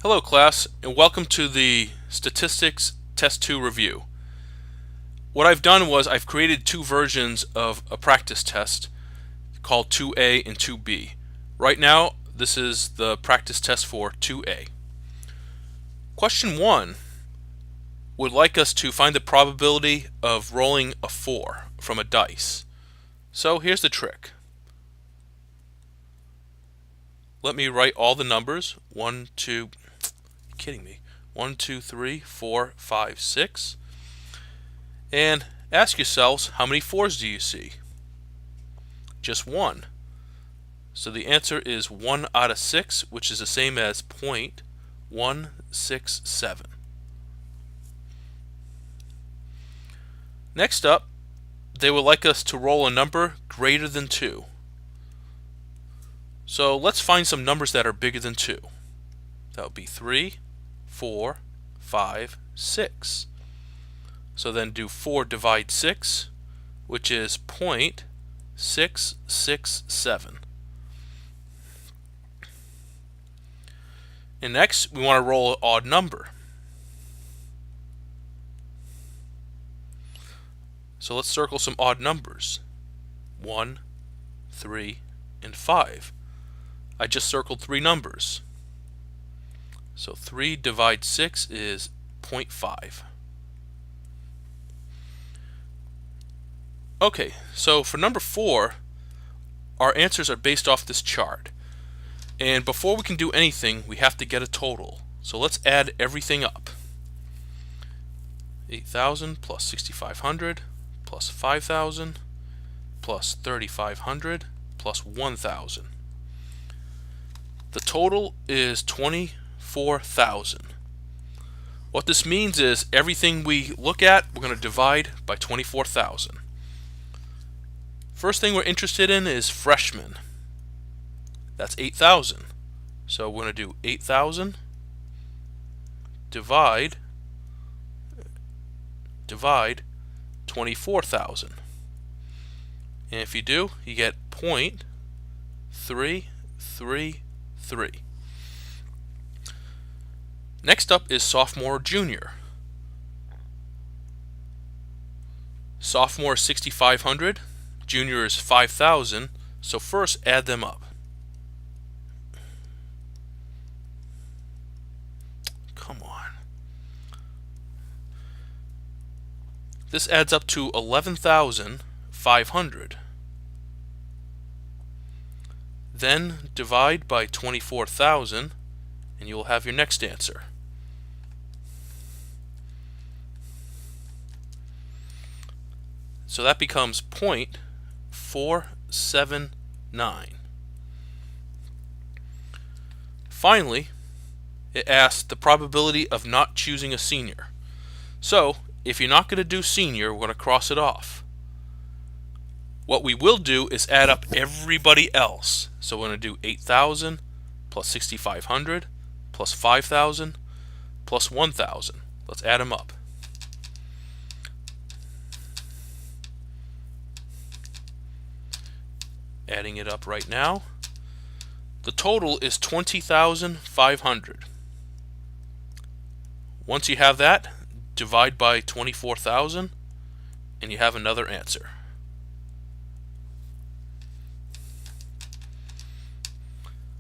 Hello class, and welcome to the Statistics Test 2 review. What I've done was I've created two versions of a practice test called 2A and 2B. Right now, this is the practice test for 2A. Question 1 would like us to find the probability of rolling a 4 from a dice. So here's the trick. Let me write all the numbers. 1, 2, kidding me. 1, 2, 3, 4, 5, 6. And ask yourselves, how many 4s do you see? Just one. So the answer is 1 out of 6, which is the same as 0.167. Next up, they would like us to roll a number greater than 2. So let's find some numbers that are bigger than 2. That would be 3, 4, 5, 6. So then do 4 divide 6, which is 0.667. And next, we want to roll an odd number. So let's circle some odd numbers. 1, 3, and 5. I just circled 3 numbers. So 3 divide 6 is 0.5. Okay, so for number 4, our answers are based off this chart. And before we can do anything, we have to get a total. So let's add everything up. 8,000 plus 6,500 plus 5,000 plus 3,500 plus 1,000. The total is 24,000. What this means is everything we look at, we're going to divide by 24,000. First thing we're interested in is freshmen. That's 8,000. So we're going to do 8,000 divide 24,000. And if you do, you get 0.333. Next up is sophomore or junior. Sophomore is 6,500, junior is 5,000, so first add them up. Come on. This adds up to 11,500. Then divide by 24,000 and you will have your next answer. So that becomes 0.479. Finally, it asks the probability of not choosing a senior. So if you're not going to do senior, we're going to cross it off. What we will do is add up everybody else. So we're going to do 8,000 plus 6,500 plus 5,000 plus 1,000. Let's add them up. Adding it up right now. The total is 20,500. Once you have that, divide by 24,000 and you have another answer.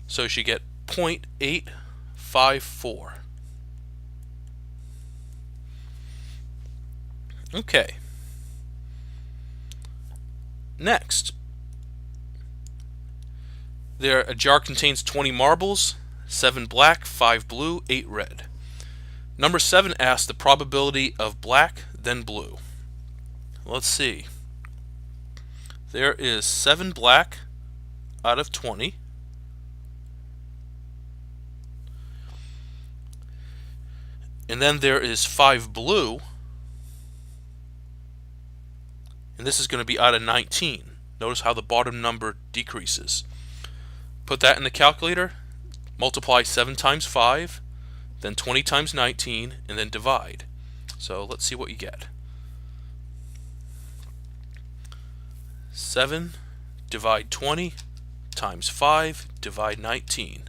So you should get 0.854. Okay. Next, a jar contains 20 marbles, 7 black, 5 blue, 8 red. Number 7 asks the probability of black, then blue. Let's see. There is 7 black out of 20. And then there is 5 blue. And this is going to be out of 19. Notice how the bottom number decreases. Put that in the calculator, multiply 7 times 5, then 20 times 19, and then divide. So let's see what you get. 7 divide 20 times 5 divide 19.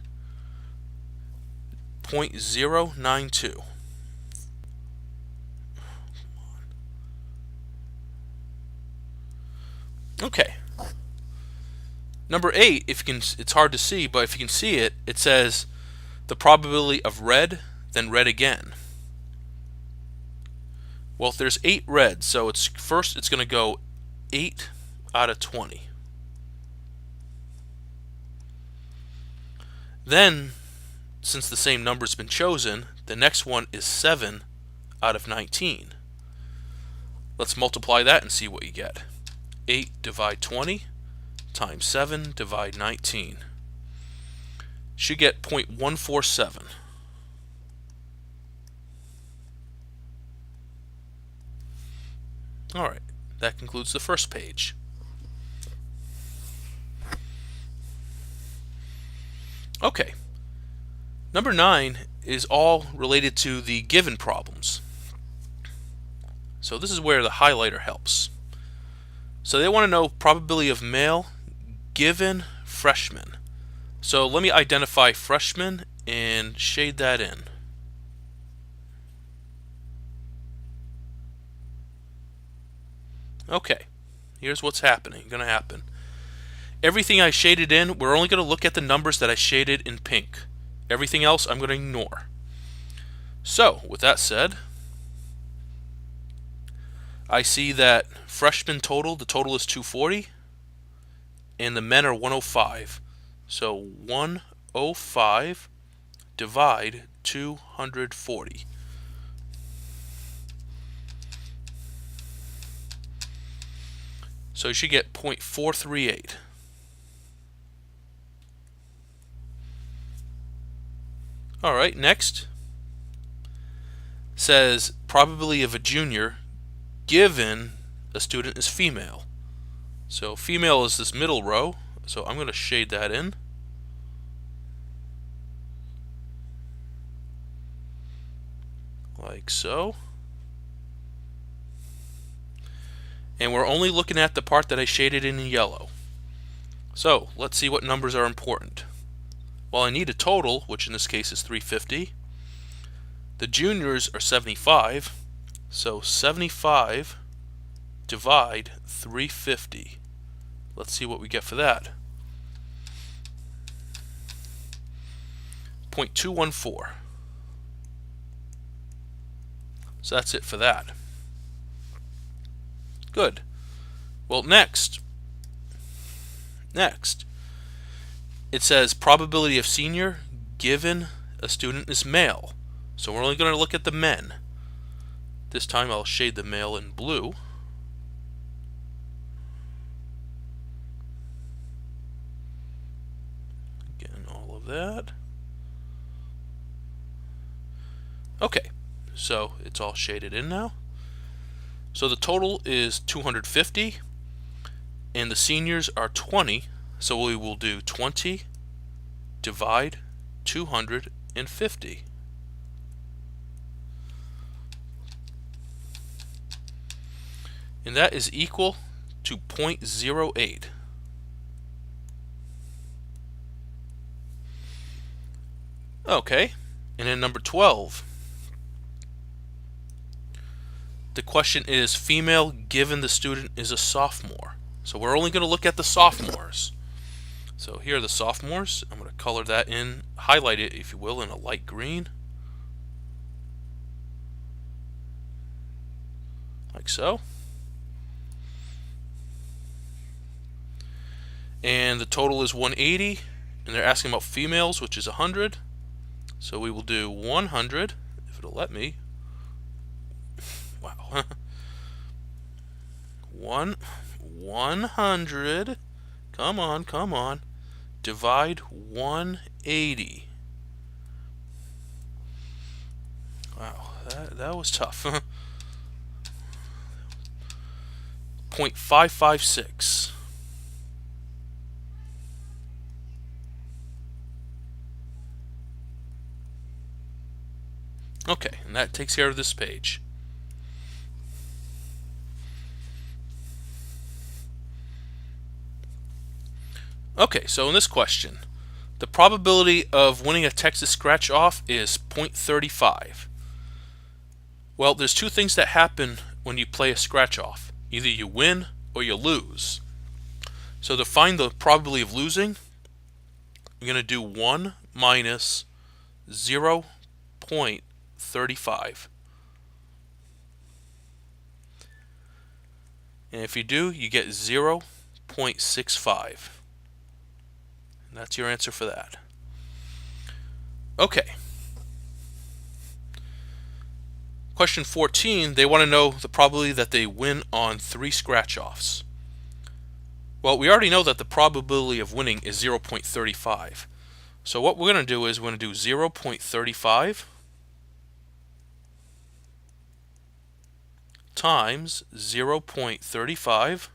.092. Okay. Number 8, if you can, it's hard to see, but if you can see it, it says the probability of red, then red again. Well, if there's 8 reds, so it's going to go 8 out of 20. Then, since the same number's been chosen, the next one is 7 out of 19. Let's multiply that and see what you get. 8 divide 20 times 7 divide 19. Should get 0.147. Alright, that concludes the first page. Okay, number 9 is all related to the given problems. So this is where the highlighter helps. So they want to know probability of male given freshman. So let me identify freshman and shade that in. Okay, here's what's going to happen. Everything I shaded in, we're only going to look at the numbers that I shaded in pink. Everything else I'm going to ignore. So, with that said, I see that freshman total, the total is 240, and the men are 105. So 105 divide 240. So you should get 0.438. Alright, next says probability of a junior given a student is female. So female is this middle row, so I'm going to shade that in. Like so. And we're only looking at the part that I shaded in yellow. So let's see what numbers are important. Well, I need a total, which in this case is 350. The juniors are 75, so 75 divide 350. Let's see what we get for that. 0.214. So that's it for that. Good. Well, next, it says probability of senior given a student is male. So we're only going to look at the men. This time I'll shade the male in blue. Again, all of that. Okay, so it's all shaded in now. So the total is 250, and the seniors are 20, so we will do 20 divide 250. And that is equal to 0.08. Okay, and then number 12. The question is female given the student is a sophomore. So we're only going to look at the sophomores. So here are the sophomores. I'm going to color that in, highlight it if you will, in a light green. Like so. And the total is 180, and they're asking about females, which is 100. So we will do 100, if it'll let me. Wow. 100. Come on. Divide 180. Wow, that was tough. 0.556. Okay, and that takes care of this page. Okay, so in this question, The probability of winning a Texas scratch off is 0.35. Well, there's two things that happen when you play a scratch off. Either you win or you lose. So to find the probability of losing, I'm going to do 1 minus 0.35. And if you do, you get 0.65. And that's your answer for that. Okay. Question 14, they want to know the probability that they win on 3 scratch-offs. Well, we already know that the probability of winning is 0.35. So what we're going to do is we're going to do 0.35 times 0.35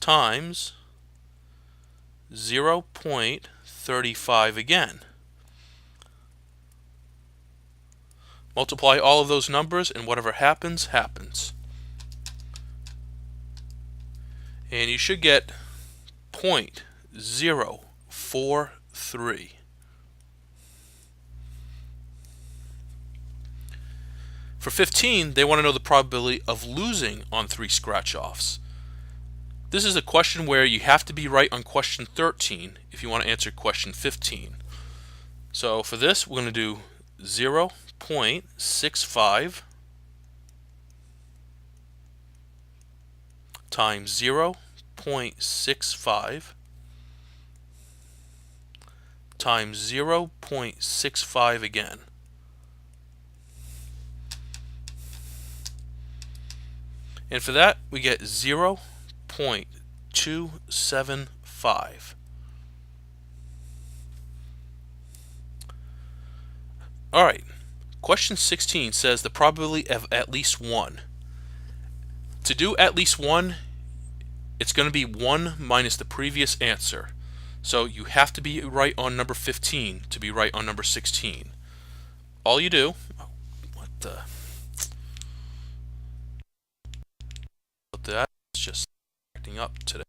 times 0.35 again. Multiply all of those numbers and whatever happens, happens. And you should get 0.043. For 15, they want to know the probability of losing on 3 scratch-offs. This is a question where you have to be right on question 13 if you want to answer question 15. So for this, we're going to do 0.65 times 0.65 times 0.65 again. And for that, we get 0.275. Alright, question 16 says the probability of at least 1. To do at least 1, it's going to be 1 minus the previous answer. So you have to be right on number 15 to be right on number 16. All you do, that's just acting up today.